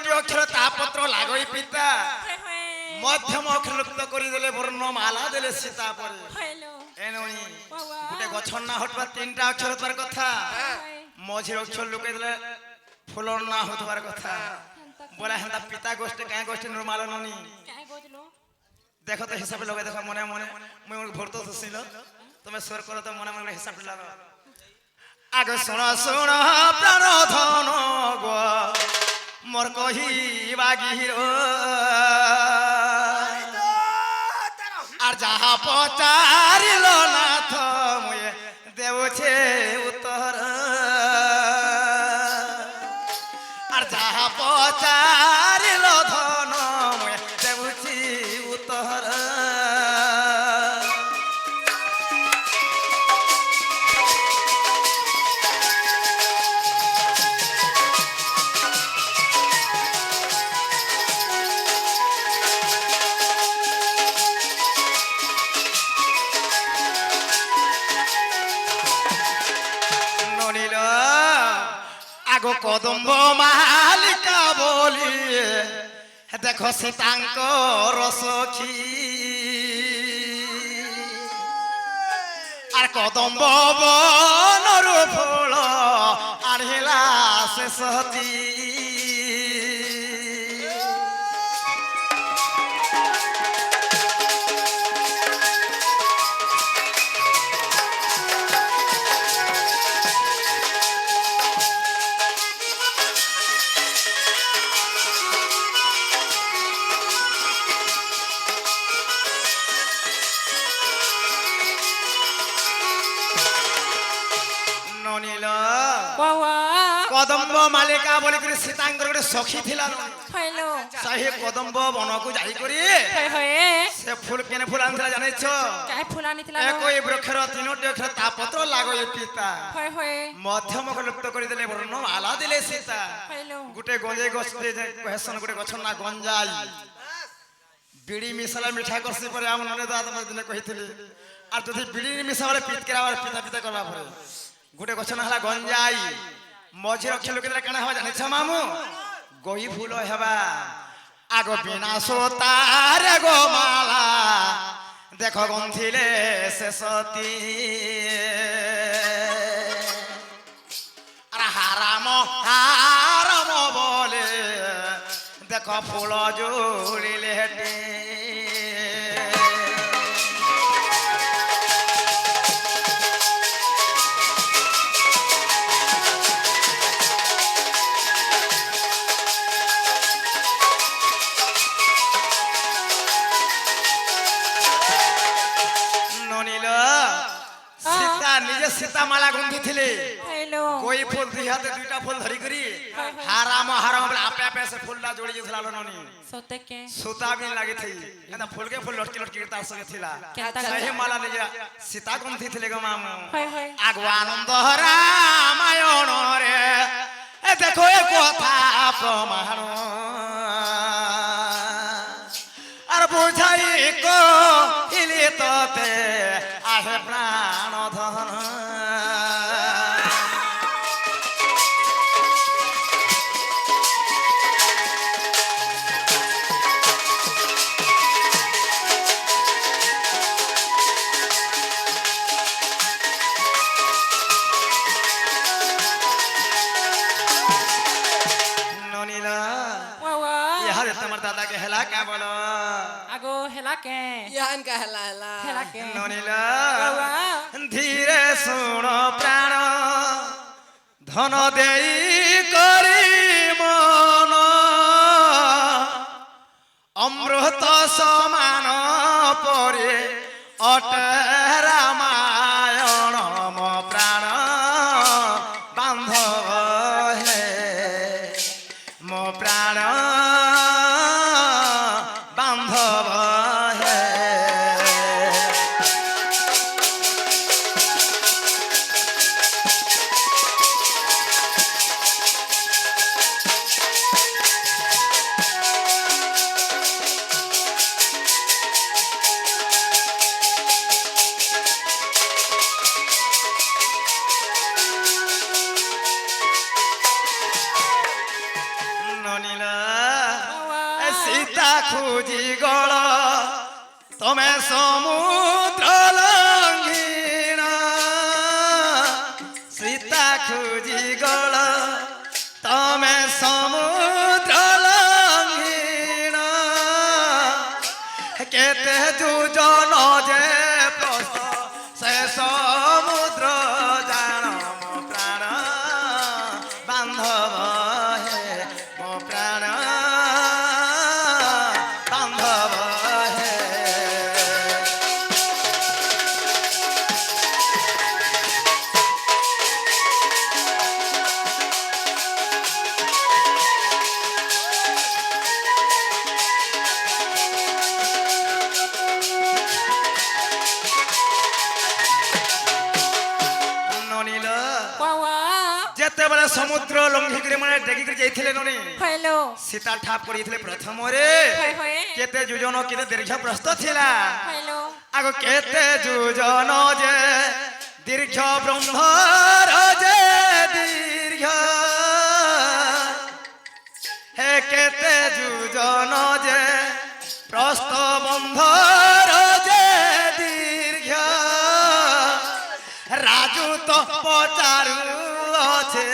তিনোটি অক্ষর তাপত্র লাগই পিতা মধ্যম অক্ষর লুপ্ত করে দেলে বর্ণমালা দেলে সীতা পরে এননি গোটে গছর না হটবার তিনটা অক্ষর হবার কথা মঝির অক্ষর লুকে দেলে ফুলর না হতবার কথা বলে হেন্দা পিতা গোষ্ঠী কাঁ গোষ্ঠী নরমাল ননি দেখো তো হিসাবে লগে দেখো মনে মনে মুই ভর্ত ছিল তুমি স্বর করো তো মনে মনে হিসাব লাগো আগে শোনো শোনো প্রাণ ধন গো মোর কহিবা গির আর যাহা পচারিল নাথ মুয়ে দেউছে উত্তর আর যাহা পচারিল ধন মুয়ে দেউছি উত্তর কদম্ব মালিকা বলি দেখো সীতাঙ্ক রসখী আর কদম্ব বনর ফুল আড়িলা সে সতী কদম্ব মালিকা বলি করে সীতাঙ্কর গোটে সখী থিলা সেই কদম্ব বনকু যাই করি সে ফুল কেনে ফুল আনছিলা জানিছ একই বৃক্ষর তিনোটি অক্ষর তাপত্র লাগই পিতা মধ্যম লুপ্ত করে দিলে বর্ণ আলা দিলে সীতা গোটে গঞ্জাই গছ কহেসন গোটে গছ না গঞ্জাই বিড়ি মিশালা মিঠা করছি পরে আমার মনে তো তোমার দিনে কহিଥିଲି আর যদি বিড়ি মিশাবলে পিত কেরাবার পিতা পিতা করবা পরে গোটে গছ না হলা গঞ্জাই মঝির অক্ষর লোকে কেন হবা জানিছ মামু গই ফুল হেবা আগ বিনাশ তার গো মালা দেখ গন্থিলে শেষতী আর হারাম হারাম বলে দেখ ফুল জুড়িলে হেঁটে নিজে সীতা মালা গুন্ধি থিলে কই ফুল দুই হাতে দুইটা ফুল ধরি করি হারাম হারাম বলে আপে আপে সে ফুলটা জড়ি গেছিল ননি সতেকে সুতা বিন লাগি থই এটা ফুলকে ফুল লটকি লটকি তার সঙ্গে থিলা সেই মালা নিজে সীতা গুন্ধি থিলে গো মামু আগো আনন্দ রামায়ণ রে এ দেখো এ কথা প্রমাণ আর বুঝাই কো ইলি তোতে আহে প্রাণ ধন दादा के हेला क्या बोलो आगो हेला के यान का हेला हेला हेला के ननिला धीरे सुनो प्राण धन देई करी मन अमृत समान परे अटे रामायण मो प्राण बांधव हे मो प्राण ননিলা সীতা খুঁজি গল তুমি সমুদ্র লঙ্ঘিণ সীতা খুঁজি গল তুমি সমুদ্র লঙ্ঘিণ কেতে দুজন যে প্রস্থ সে সমুদ্র জান মো প্রাণ বান্ধব হে মো প্রাণ বান্ধব হে ননীল বাবা যেতেবেলে সমুদ্র লঙ্ঘিকি মানে ডেগিকি যাইছিলে ননি হইলো সীতা ঠাপ করিଥିଲେ প্রথমরে হই হই কেতে যোজন কেতে দীর্ঘ প্রস্থ ছিলা হইলো আগ কেতে যোজন যে দীর্ঘ ব্রহ্মর যে দীর্ঘ হে কেতে যোজন যে প্রস্থ বন্ধর যে দীর্ঘ রাজু তো পচারু আছে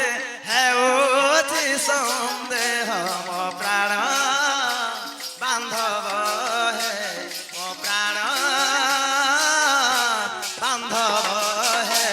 হেউছি সন্দেহ মো প্রাণ বান্ধব হে মো প্রাণ বান্ধব হে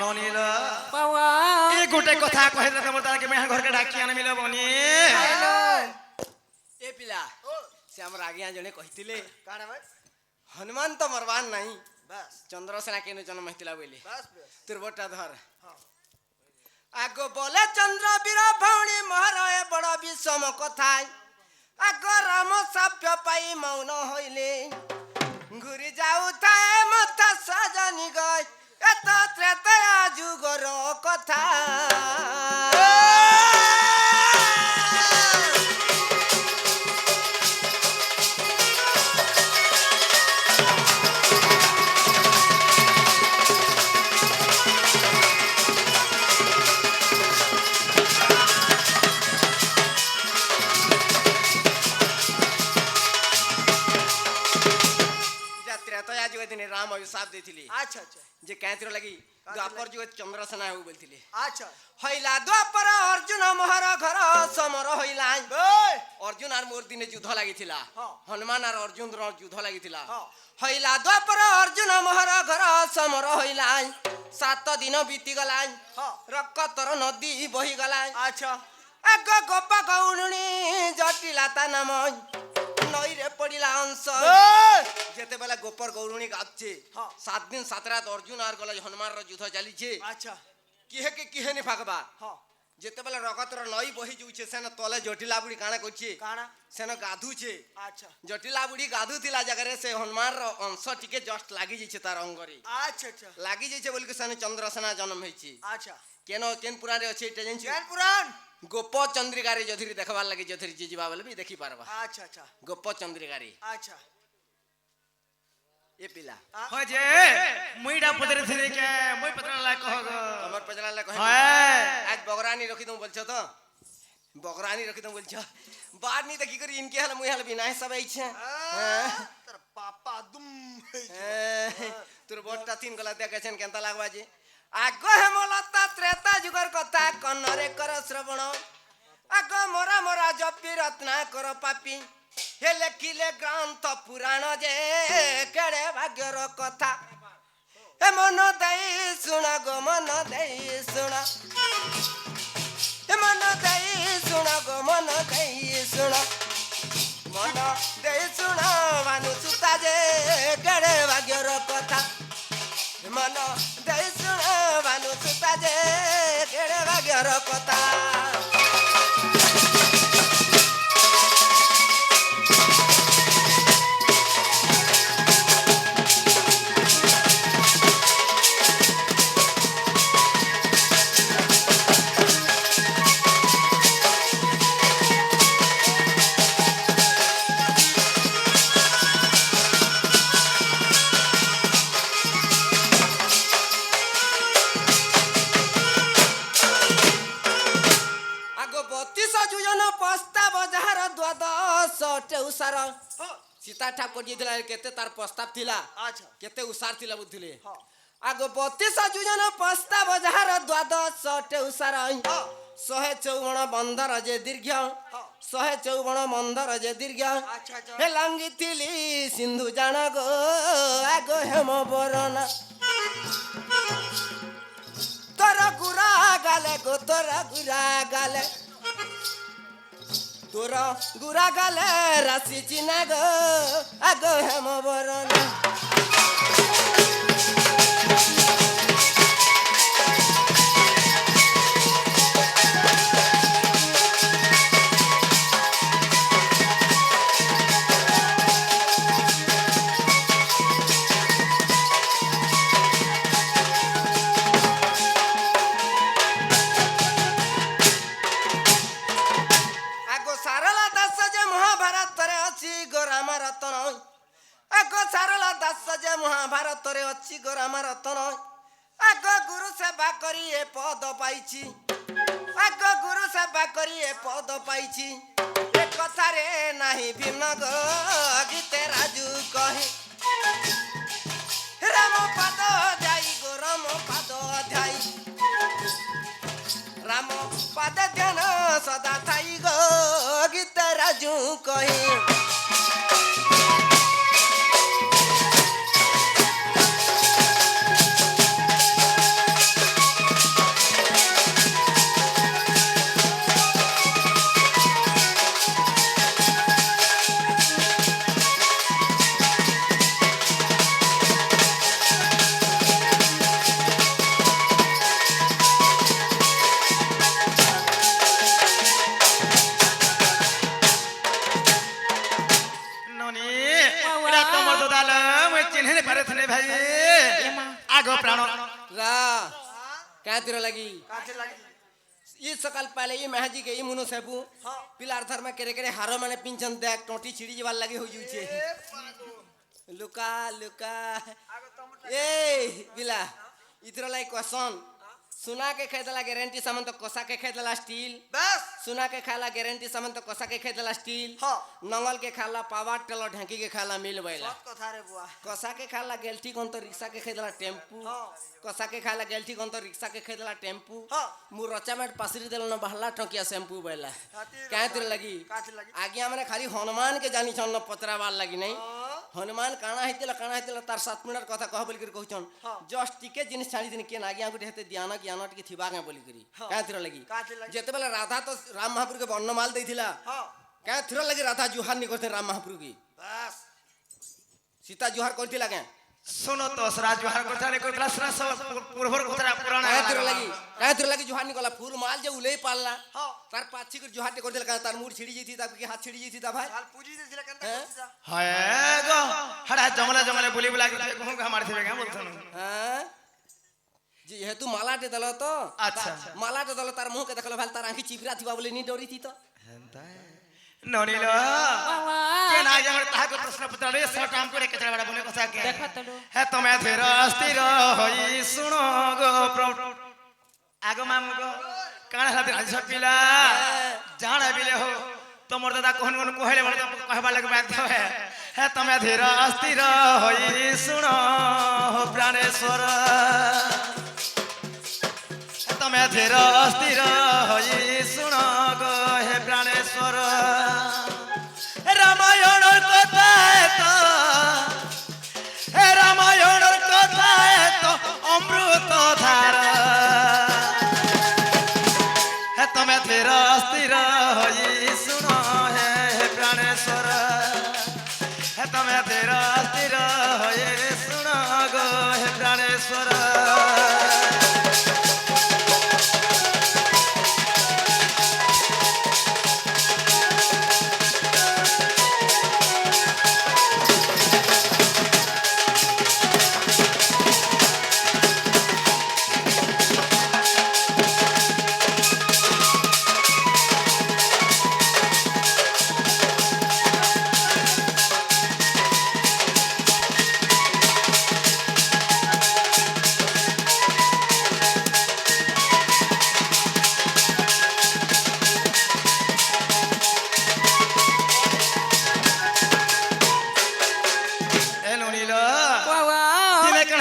ননীল বাবা এই গোটে কথা কহিলে তোমার তাকে মেহা ঘরকে ডাকি আনি মিল বনি হইলো ए पिला से हमर आगे जने कहितिले काना भाई हनुमान तो मरवान नहीं बस चंद्रसेना केनु जन्म हितिला बोली बस तुरबटा धर आगो बोले चंद्र वीर भौणी महरए बड़ विषम कथा आगो राम साप्य पाई मौन होइले घुरी जाऊ थाए मथा सजनी गय एत त्रेतया जुगर कथा त्रेतया जुग दिन राम अभिशाप देथिली अच्छा अच्छा जे कहतिर लगी द्वापर जुग चंद्रसेना हो बोलथिले अच्छा हइला द्वापर अर्जुन मोहर घर समर हइला ओए अर्जुन आर मोर दिने युद्ध लागिथिला हाँ। हनुमान आर अर्जुन र युद्ध लागिथिला हाँ। हइला द्वापर अर्जुन मोहर घर समर हइला 7 दिन बीती गला हाँ। रक्ततर नदी बही गला अच्छा एक गोप गौरुणी जटिलता नाम नई रे पड़िला अंश ओए जेते बेला गोपर गौरुणी गाछे हाँ। 7 दिन 7 रात अर्जुन आर गला हनुमान र युद्ध चलीछे अच्छा किहे के किहे नि फाकबा हाँ जेते बेला रगतर नई बही जुछे सेन तले जटिला बुढ़ी काना करछे काना सेन गाधुछे अच्छा जटिला बुढ़ी गाधु थिला जगह से हनुमान र अंश टिके जस्ट लागि जिछे तार अंगरे अच्छा अच्छा लागि जिछे बोल के सेन चंद्रसेना जन्म हेछि अच्छा केनो केन पुराण रे अछि एटा जानछि ज्ञान पुराण गोप चंद्रिका रे जधरी देखबार लागि जधरी जी जीवा बोले भी देखि पारबा अच्छा अच्छा गोप चंद्रिका रे अच्छा ए पिला हो जे मुईडा पदरे थिरे के मुई पतरा ला कह गो हमर पजला ले कहे हाय आज बगरानी रखी दूं बोलछ तो बगरानी रखी दूं बोलछ बाहर नहीं देखी करी इनके हाल मुई हाल बिना सब आइछे तर पापा दुम তোর বড়টা তিন গলা দেখেছেন কেনতা লাগবা যে আগ হেমলতা ত্রেতা যুগর কথা কন্নরে কর শ্রবণ আগ মোরা মোরা জপি রত্না কর পাপি হে লেখিলে গ্রন্থ পুরাণ যে কেড়ে ভাগ্যর কথা হে মন দেই শুণ গো মন দেই শুণ হে মন দেই শুণ গো মন দেই শুণ মন দেই শুণ ভানু সুতা যে কেড়ে ভাগ্যর কথা মন দেই শুণ ভানু সুতা যে কেড়ে ভাগ্যর কথা କରିଯାଇଥିଲା କେତେ ତାର ପ୍ରସ୍ତାବ ଥିଲା ଆଚ୍ଛା କେତେ ଉସାର ଥିଲା ବୁଝିଲେ ହଁ ଆଗ 32 ଯୋଜନା ପ୍ରସ୍ତାବ ଯାହାର ଦ୍ୱାଦଶ ଉସାର 154 ବନ୍ଧର ଯେ ଦୀର୍ଘ 154 ବନ୍ଧର ଯେ ଦୀର୍ଘ ଆଚ୍ଛା ଆଚ୍ଛା ହେ ଲାଙ୍ଗିଥିଲି ସିନ୍ଧୁ ଜାଣ ଗো ଆଗ ହେମ ବରନା ତୋର ଗୁରା ଗାଲେ ଗো ତୋର ଗୁରା ଗାଲେ তোর গুড়া গালে রাশি চিনা গো আগ হেম বরণ মহাভারতরে অছি গোরামা রতন আগ গুরু সেবা করি এ পদ পাইছি আগ গুরু সেবা করি এ পদ পাইছি এ কথারে নাহি ভিন্ন গো গীতে রাজু কহে রাম পাদ যাই গো রাম পাদ ধ্যাই রাম পাদ ধ্যান সদা থাই গো গীতে রাজু কহে सकाल पहले ये महजी के मुनो सेबू पिलार धर में केरे केरे हारो माने पिंचन देख टोटी छिड़ी जीवाल लगे हो जुचे लुका लुका ए बिला इतरा लाई क्वेश्चन सुना के खेदला गारंटी सामान तो कोसा के खेदला स्टील बस सुना के खाला गारंटी सामान तो कोसा के खेदला स्टील नंगल के खाला पावर टेलो ढांकी के खाला मिल बैला सब कथा रे बुआ कोसा के खाला गेल्टी कोन तो रिक्शा के खेदला टेम्पू कोसा के खाला गेल्टी कोन तो रिक्शा के खेदला टेम्पू मु रचामेट पासरी देल न बहला टकिया शैम्पू बैला काहे तिर लगी आगे हमने खाली हनुमान के जानी छन न पतरावाल लगी नहीं हनुमान काना हितला तार 7 मिनट कथा कह बोल कर कहछन जस्ट टिके जिनिस छाड़ी दिन के आगे आगु हेते ध्यान ज्ञान टिके थिबा के बोली करी काहे तिर लगी जेते बेला राधा तो राम महापुर के वर्णमाल देथिला काहे तिर लगी राधा जुहार नि करते राम महापुर की बस सीता जुहार करथिला के सुनो तो सरा जुहार करता ने करतला सरा सब पूर्वर कोतरा पुराना काहे तिर लगी जुहार निकला फूल माल जे उले पालला तार पाछी कर जुहार टे कर देल का तार मुड़ छिड़ी जैती ता के हाथ छिड़ी जैती ता भाई हाल पूजी दे दिला केनता हाय गो हड़ा जंगले बुली बुला के कहूं का मार थिबे का बोलथन हां जी हे तू माला टे दलो तो अच्छा माला टे दलो तार मुंह के देखलो भाई तार आंखी चिपरा थिबा बोले नी डोरी थी तो हेंता नोनीलो के ना जमर ता को प्रश्न पत्र रे शॉर्ट टाइम करे केचरा बड़ा बोले कसा के देखा तलो हे तमे धीर अस्थिर होई सुनो गो आगो मामू गो काना खातिर हंस पिला जान बिले हो तमर दादा कोहन कोन कहले बड़ कहबा लगे बात है तमे धीर अस्थिर होई सुनो प्राणेश्वर तमे धीर अस्थिर होई सुनो गो हे प्राणेश्वर रामायण कथा तो हे रामायण कथा तो अमृत धारा हे तमे धीर अस्थिर होई सुनो हे प्राणेश्वर हे तमे धीर अस्थिर होई सुनो गो हे प्राणेश्वर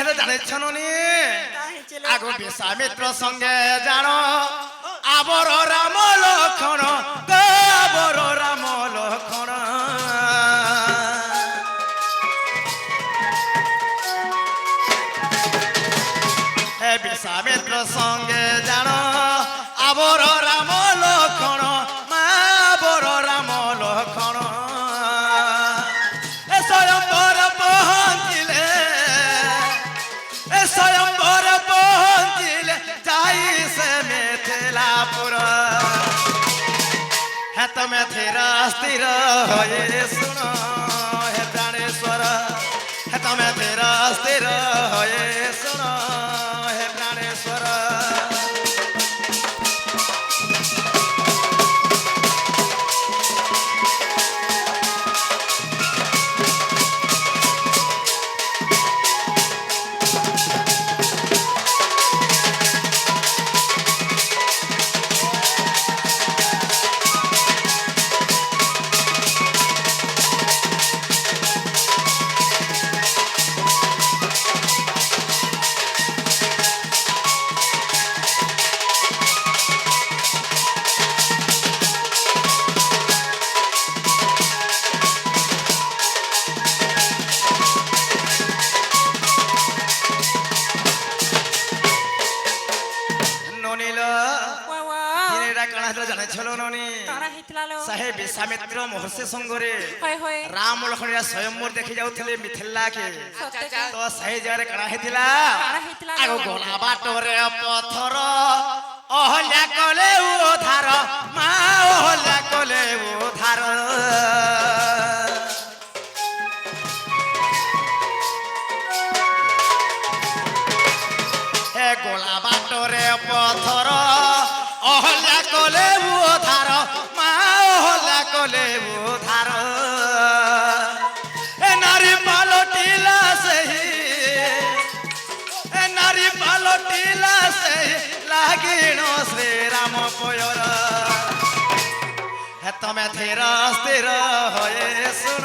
তো জানিছ নি আগো বিশ্বামিত্র সঙ্গে জানো আবর রাম লক্ষণ আবর রাম লক্ষণ হে বিশ্বামিত্র সঙ্গে জানো আবর রাম লক্ষণ আবর রাম লক্ষণ এ স্বয়ম্বর পহঞ্চিলে এ স্বয়ম্বর পহঞ্চিলে যাই সে মিথিলাপুর হে তুমি ধীর স্থির হয়ে শুন হে প্রাণেশ্বর হে তুমি ধীর স্থির হয়ে শুন হে প্রাণেশ্বর সাহেব বিশ্বামিত্র মহর্ষি সঙ্গরে রাম লক্ষ্মণ স্বয়ম্বর দেখি যাଉଥିଲେ মিথিলা কে তো সেই জায়গায় কাଣା হেতিলা আগো গলা বাটরে পথর অহল্যা কলে উধার মা অহল্যা কলে উধার হে গলা বাটরে পথর অহল্যা কলে উধার মা অহল্যা কলে উধার এ নারী পালটিলা সেই এ নারী পালটিলা সেই লাগিণ শ্রীরাম পয়র হে তমে ধীর স্থির হয়ে শুন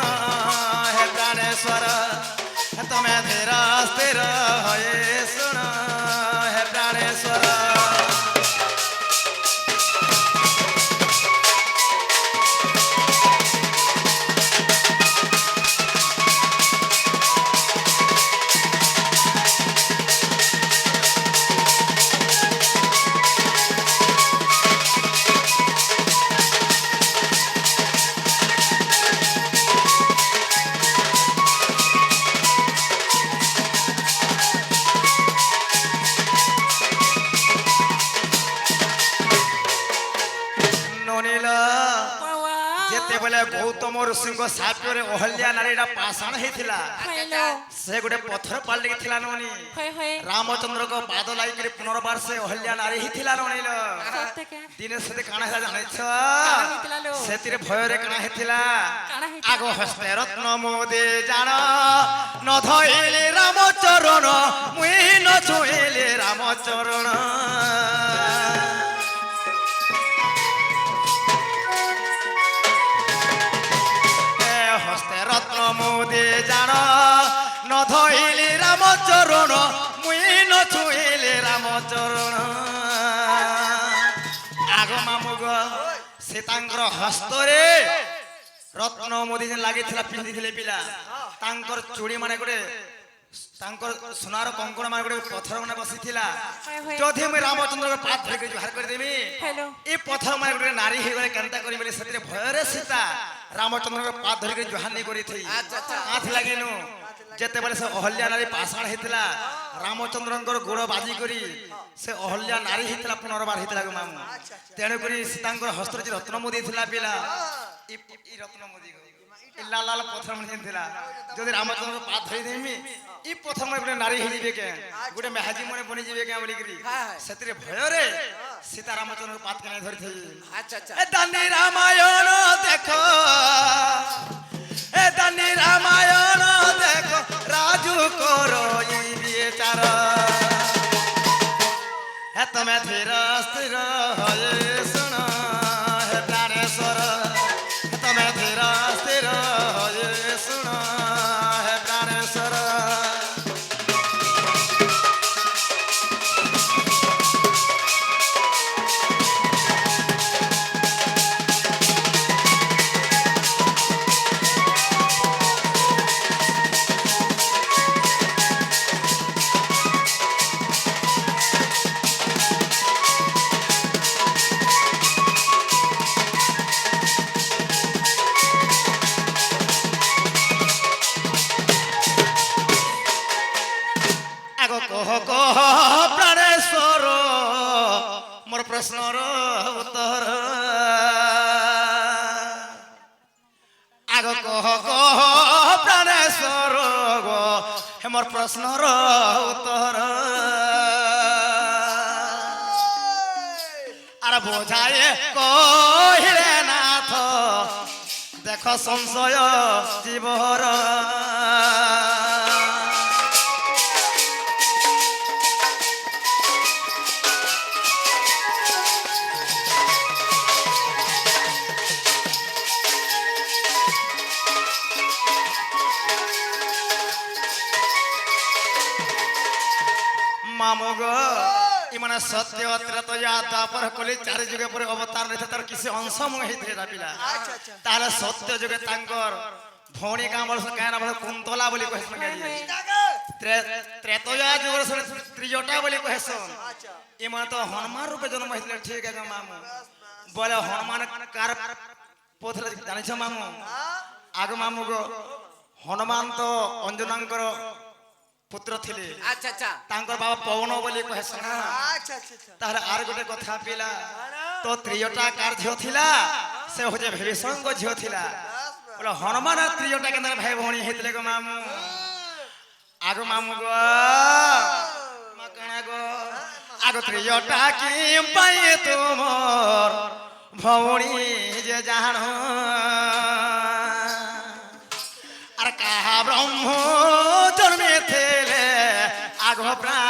হে প্রাণেশ্বর হে তমে ধীর স্থির হয়ে শুন হে প্রাণেশ্বর যেতেবেলে গৌতম ঋষিଙ୍କ ସାପରେ ଅହଲ୍ୟା ନାରୀଟା ପାଷାଣ ହେଇଥିଲା ସେ ଗୋଟେ ପଥର ପାଲଟିକି ଥିଲା ନନି ରାମଚନ୍ଦ୍ରଙ୍କ ପାଦ ଲାଗିକରି ପୁନର୍ବାର ସେ ଅହଲ୍ୟା ନାରୀ ହେଇଥିଲା ନନିଲ ଦିନେ ସେତେ କାଣା ହେଲା ଜାଣିଛ ସେଥିରେ ଭୟରେ କାଣା ହେଇଥିଲା ଆଗ ହସ୍ତେ ରତ୍ନ ମୋଦେ ଜାଣ ନ ଧଇଲେ ରାମଚରଣ ମୁଇଁ ନ ଛୁଇଁଲେ ରାମଚରଣ রত্ন মোদে জান ন ধইলে রামচরণ মুই ন ছুঁইলে রামচরণ আগ মামুগ সীতাঙ্কর হস্তরে রত্ন মোদি যে লাগিଥିଲା পিন্ধিଥିଲେ পিলা তাঙ্কর চুড়ি মানে গোটে তাঙ্কর সোনার কঙ্কণ মানে গোটে পথর মানে বসিଥିଲା যদি মুই রামচন্দ্রকে পাত ধরিকে জুহার করে দেবি এই পথর মানে গোটে নারী হয়ে গলে কেনতা করি বলে সেতিরে ভୟରେ সীতা রামচন্দ্রকে পাত ধরিকে জুহার নেই করি থই আথ লাগিনু যেতেবেলে সে অহল্যা নারী পাষাণ হইଥିଲା রামচন্দ্রঙ্কর গোড় বাজি করি সে অহল্যা নারী হইଥିଲା পুনর্বার হইଥିଲା গো মামু তেণু করি সীতাঙ্কর হস্তরে যে রত্ন মোদি ଥିଲା পিলা ই রত্ন মোদি লাল লাল পথর মানে ଥିଲା যদি রামচন্দ্র পাত ধরি দেমি ই পথর মানে গোটে নারী হইবে কে গোটে মেহাজি মনে বনি যাবে কে বলি করি সেতিরে ভୟରେ সীতা রামচন্দ্র পাত কেনে ধরি থই আচ্ছা আচ্ছা এ দানি রামায়ণ দেখো এ দানি রামায়ণ দেখো রাজু করো ই বিচার হে তুমি ধীর স্থির হয়ে শুন হে প্রাণেশ্বর হে তুমি ধীর স্থির হয়ে শুন হে প্রাণেশ্বর আগ কহ কহ প্রাণেশ্বর মোর প্রশ্নর উত্তর আগ কহ কহ প্রাণেশ্বর গো হে মোর প্রশ্নর উত্তর আর বোঝায়ে কহিলে নাথ দেখ সংশয় জীবর মামুগ ইমানে সত্য ত্রেতয়া দ্বাপর কলি চারি যুগে পরে অবতার রয়েছে তার কিছু অংশ মহিতে রাপিলা তাহলে সত্য যুগে তাঙ্কর ভৌণী গাঁ বলছ গাঁ বল কুন্তলা বলি কহেছন ত্রেতয়া যুগর ত্রিজটা বলি কহেছন ইমানে তো হনুমান রূপে জন্ম হয়েছিল ঠিক আছে মামু বলে হনুমান কার পথরে জানিছ মামু আগ মামু গো হনুমান তো অঞ্জনাঙ্কর পুত্র ଥିଲେ আচ্ছা আচ্ছা তাঙ্কর বাবা পবন বলি কহেছন তাহলে আর গোটে কথা পিলা তো ত্রিজটা কার ঝিও থিলা সে হচ্ছে ভীষণଙ୍କ ঝিও থিলা বলে হনুমান আর ত্রিজটা কেন ভাই ভଉଣୀ ହେଇଥିଲେ গো মামু আগ মামু গো মাকଣା গো আগ ত্রিজটা কি পাই তুমর ভଉଣୀ যে জাଣ আর কাহা ব্রহ্ম জন্মে থেলে আগ প্রাণ